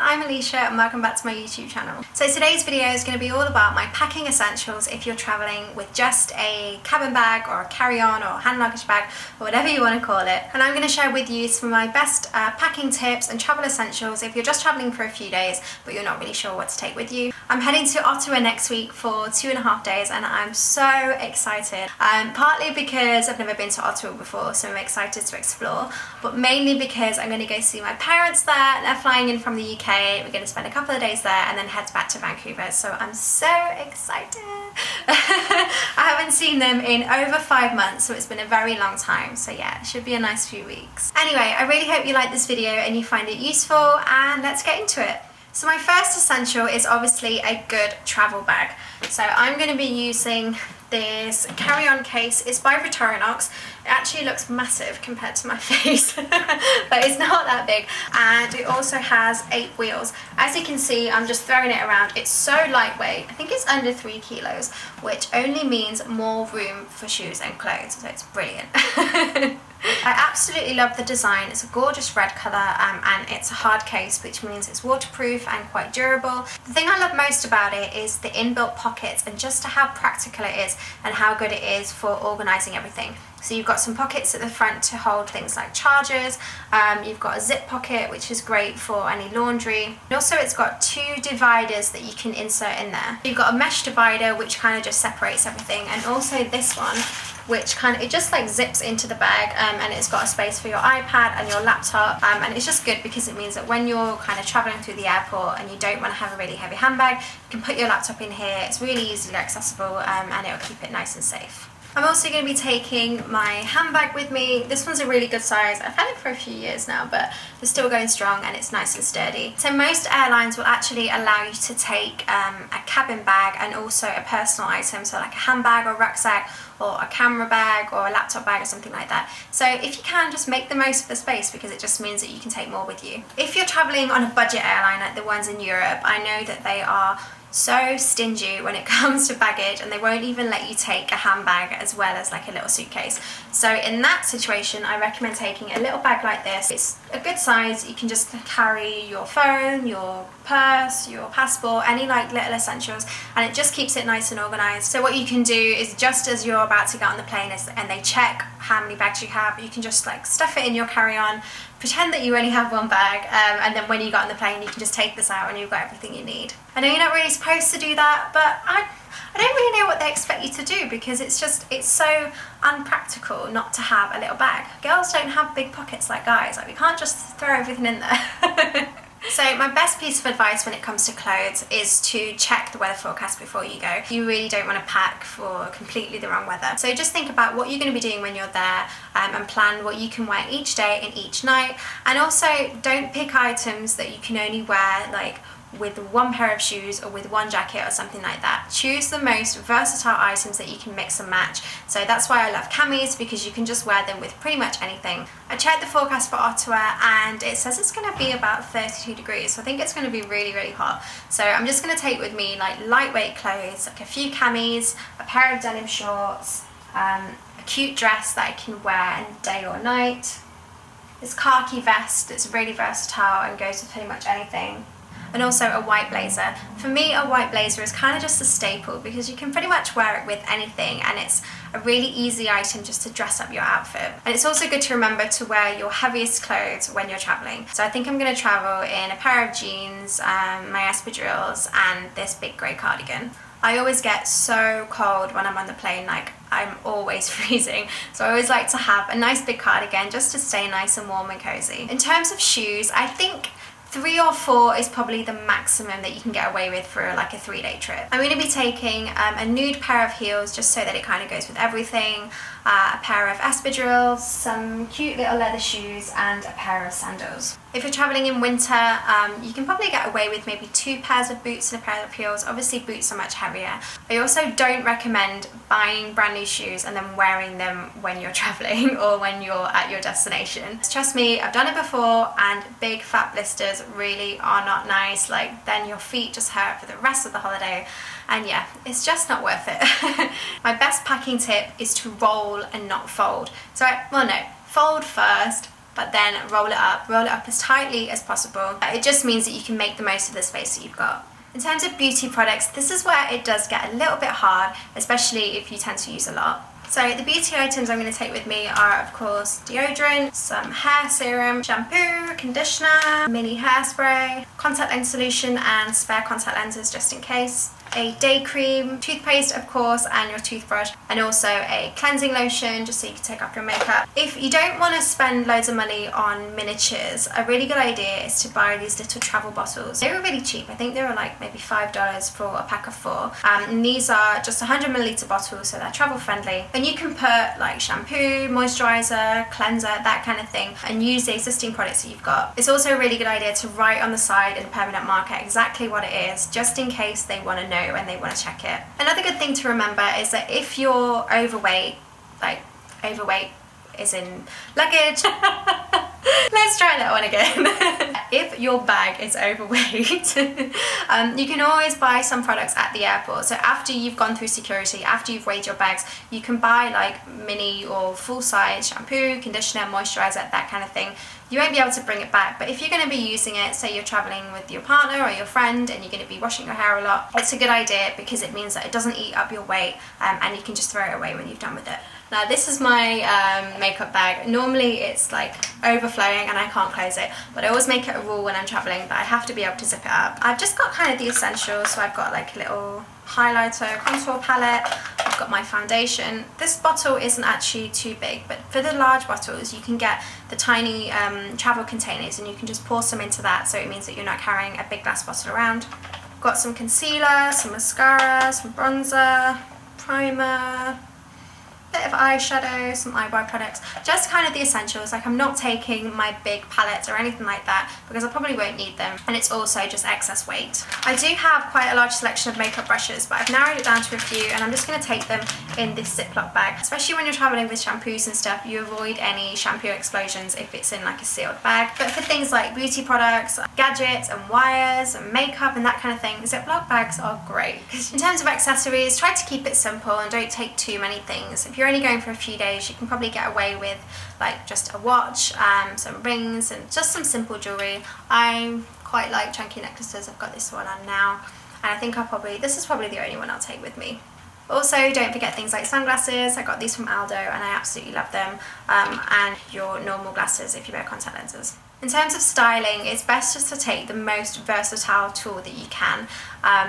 I'm Alicia and welcome back to my YouTube channel. So today's video is going to be all about my packing essentials if you're travelling with just a cabin bag or a carry-on or hand luggage bag or whatever you want to call it. And I'm going to share with you some of my best packing tips and travel essentials if you're just travelling for a few days but you're not really sure what to take with you. I'm heading to Ottawa next week for 2.5 days and I'm so excited. Partly because I've never been to Ottawa before, so I'm excited to explore, but mainly because I'm going to go see my parents there. They're flying in from the UK. We're going to spend a couple of days there and then head back to Vancouver, so I'm so excited. I haven't seen them in over 5 months, so it's been a very long time, so yeah, it should be a nice few weeks. Anyway, I really hope you like this video and you find it useful, and let's get into it. So my first essential is obviously a good travel bag. So I'm going to be using this carry-on case. It's by Victorinox. It actually looks massive compared to my face, but it's not that big. And it also has 8 wheels. As you can see, I'm just throwing it around. It's so lightweight. I think it's under 3 kilos, which only means more room for shoes and clothes, so it's brilliant. I absolutely love the design. It's a gorgeous red colour and it's a hard case, which means it's waterproof and quite durable. The thing I love most about it is the inbuilt pockets and just how practical it is and how good it is for organising everything. So you've got some pockets at the front to hold things like chargers, you've got a zip pocket which is great for any laundry, and also it's got 2 dividers that you can insert in there. You've got a mesh divider which kind of just separates everything, and also this one which it just like zips into the bag, and it's got a space for your iPad and your laptop, and it's just good because it means that when you're kind of traveling through the airport and you don't want to have a really heavy handbag, you can put your laptop in here. It's really easily accessible, and it'll keep it nice and safe. I'm also going to be taking my handbag with me. This one's a really good size. I've had it for a few years now, but it's still going strong and it's nice and sturdy. So most airlines will actually allow you to take a cabin bag and also a personal item, so like a handbag or rucksack or a camera bag or a laptop bag or something like that. So if you can, just make the most of the space because it just means that you can take more with you. If you're traveling on a budget airline like the ones in Europe, I know that they are so stingy when it comes to baggage and they won't even let you take a handbag as well as like a little suitcase. So in that situation, I recommend taking a little bag like this. It's a good size. You can just carry your phone, your purse, your passport, any like little essentials, and it just keeps it nice and organized. So what you can do is just as you're about to get on the plane and they check how many bags you have, you can just like stuff it in your carry-on, pretend that you only have 1 bag, and then when you got on the plane you can just take this out and you've got everything you need. I know you're not really supposed to do that, but I don't really know what they expect you to do because it's so unpractical not to have a little bag. Girls don't have big pockets like guys. Like, we can't just throw everything in there. So my best piece of advice when it comes to clothes is to check the weather forecast before you go. You really don't want to pack for completely the wrong weather. So just think about what you're going to be doing when you're there, and plan what you can wear each day and each night. And also don't pick items that you can only wear like with 1 pair of shoes or with 1 jacket or something like that. Choose the most versatile items that you can mix and match. So that's why I love camis, because you can just wear them with pretty much anything. I checked the forecast for Ottawa and it says it's going to be about 32 degrees, so I think it's going to be really, really hot. So I'm just going to take with me like lightweight clothes, like a few camis, a pair of denim shorts, a cute dress that I can wear day or night, this khaki vest that's really versatile and goes with pretty much anything, and also a white blazer. For me, a white blazer is kind of just a staple because you can pretty much wear it with anything, and it's a really easy item just to dress up your outfit. And it's also good to remember to wear your heaviest clothes when you're traveling. So I think I'm going to travel in a pair of jeans, my espadrilles, and this big grey cardigan. I always get so cold when I'm on the plane, like I'm always freezing. So I always like to have a nice big cardigan just to stay nice and warm and cozy. In terms of shoes, I think 3 or 4 is probably the maximum that you can get away with for like a 3-day trip. I'm going to be taking a nude pair of heels just so that it kind of goes with everything, a pair of espadrilles, some cute little leather shoes, and a pair of sandals. If you're traveling in winter, you can probably get away with maybe 2 pairs of boots and a pair of heels. Obviously boots are much heavier. I also don't recommend buying brand new shoes and then wearing them when you're traveling or when you're at your destination. Trust me, I've done it before, and big fat blisters really are not nice. Like, then your feet just hurt for the rest of the holiday, and yeah, it's just not worth it. My best packing tip is to roll and not fold. So, well, no, fold first, but then roll it up as tightly as possible. It just means that you can make the most of the space that you've got. In terms of beauty products, this is where it does get a little bit hard, especially if you tend to use a lot. So the beauty items I'm going to take with me are, of course, deodorant, some hair serum, shampoo, conditioner, mini hairspray, contact lens solution and spare contact lenses just in case, a day cream, toothpaste of course, and your toothbrush, and also a cleansing lotion just so you can take off your makeup. If you don't want to spend loads of money on miniatures, a really good idea is to buy these little travel bottles. They were really cheap. I think they were like maybe $5 for a pack of 4. And these are just 100ml bottles, so they're travel friendly. And you can put like shampoo, moisturizer, cleanser, that kind of thing, and use the existing products that you've got. It's also a really good idea to write on the side in a permanent marker exactly what it is, just in case they want to know and they want to check it. Another good thing to remember is that if you're overweight, like overweight is in luggage, let's try that one again. If your bag is overweight, you can always buy some products at the airport. So after you've gone through security, after you've weighed your bags, you can buy like mini or full-size shampoo, conditioner, moisturizer, that kind of thing. You won't be able to bring it back, but if you're going to be using it, say you're traveling with your partner or your friend and you're going to be washing your hair a lot, it's a good idea because it means that it doesn't eat up your weight, and you can just throw it away when you've done with it. Now this is my makeup bag. Normally it's like overflowing and I can't close it, but I always make it a rule when I'm traveling that I have to be able to zip it up. I've just got kind of the essentials, so I've got like a little highlighter, contour palette, I've got my foundation. This bottle isn't actually too big, but for the large bottles you can get the tiny travel containers and you can just pour some into that, so it means that you're not carrying a big glass bottle around. Got some concealer, some mascara, some bronzer, primer, bit of eyeshadow, some eyebrow products, just kind of the essentials. Like I'm not taking my big palettes or anything like that because I probably won't need them, and it's also just excess weight. I do have quite a large selection of makeup brushes, but I've narrowed it down to a few and I'm just going to take them in this Ziploc bag. Especially when you're traveling with shampoos and stuff, you avoid any shampoo explosions if it's in like a sealed bag. But for things like beauty products, gadgets and wires and makeup and that kind of thing, Ziploc bags are great. In terms of accessories, try to keep it simple and don't take too many things. If you're only going for a few days, you can probably get away with like just a watch, some rings and just some simple jewellery. I quite like chunky necklaces. I've got this one on now, and I think this is probably the only one I'll take with me. Also, don't forget things like sunglasses. I got these from Aldo and I absolutely love them, and your normal glasses if you wear contact lenses. In terms of styling, it's best just to take the most versatile tool that you can.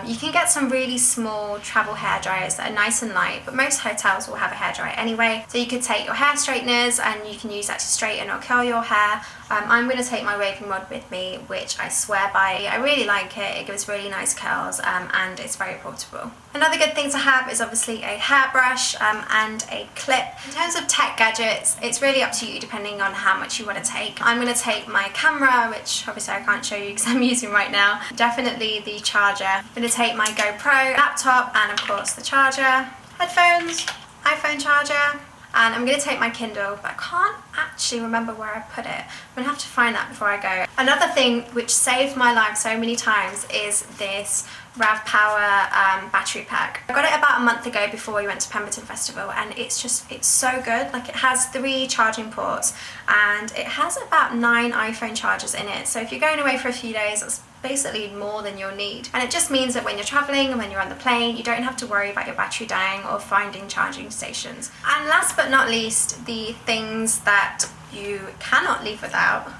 You can get some really small travel hair dryers that are nice and light, but most hotels will have a hairdryer anyway. So you could take your hair straighteners and you can use that to straighten or curl your hair. I'm going to take my waving rod with me, which I swear by. I really like it. It gives really nice curls, and it's very portable. Another good thing to have is obviously a hairbrush and a clip. In terms of tech gadgets, it's really up to you depending on how much you want to take. I'm going to take my camera, which obviously I can't show you because I'm using right now. Definitely the charger. I'm going to take my GoPro, laptop, and of course the charger, headphones, iPhone charger, and I'm going to take my Kindle, but I can't actually remember where I put it. I'm going to have to find that before I go. Another thing which saved my life so many times is this Rav Power battery pack. I got it about a month ago before we went to Pemberton Festival, and it's so good. Like, it has 3 charging ports and it has about 9 iPhone chargers in it. So if you're going away for a few days, that's basically more than you'll need. And it just means that when you're traveling and when you're on the plane, you don't have to worry about your battery dying or finding charging stations. And last but not least, the things that you cannot leave without.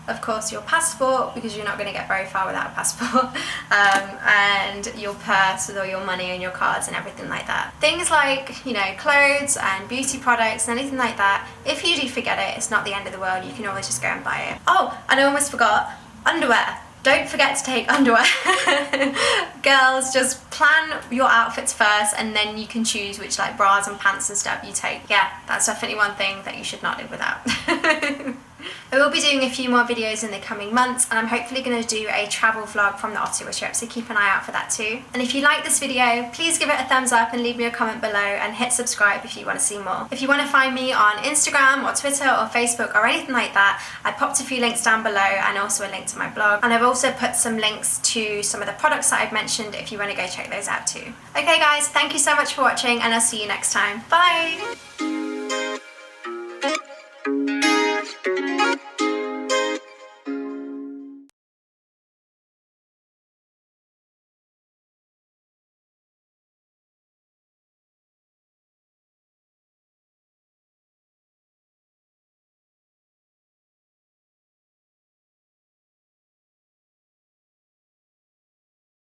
Of course, your passport, because you're not going to get very far without a passport, and your purse with all your money and your cards and everything like that. Things like, you know, clothes and beauty products and anything like that, if you do forget it, it's not the end of the world. You can always just go and buy it. Oh, and I almost forgot, underwear. Don't forget to take underwear. Girls, just plan your outfits first and then you can choose which like bras and pants and stuff you take. Yeah, that's definitely one thing that you should not live without. I will be doing a few more videos in the coming months, and I'm hopefully going to do a travel vlog from the Ottawa trip, so keep an eye out for that too. And if you like this video, please give it a thumbs up and leave me a comment below and hit subscribe if you want to see more. If you want to find me on Instagram or Twitter or Facebook or anything like that, I popped a few links down below and also a link to my blog. And I've also put some links to some of the products that I've mentioned if you want to go check those out too. Okay guys, thank you so much for watching and I'll see you next time. Bye!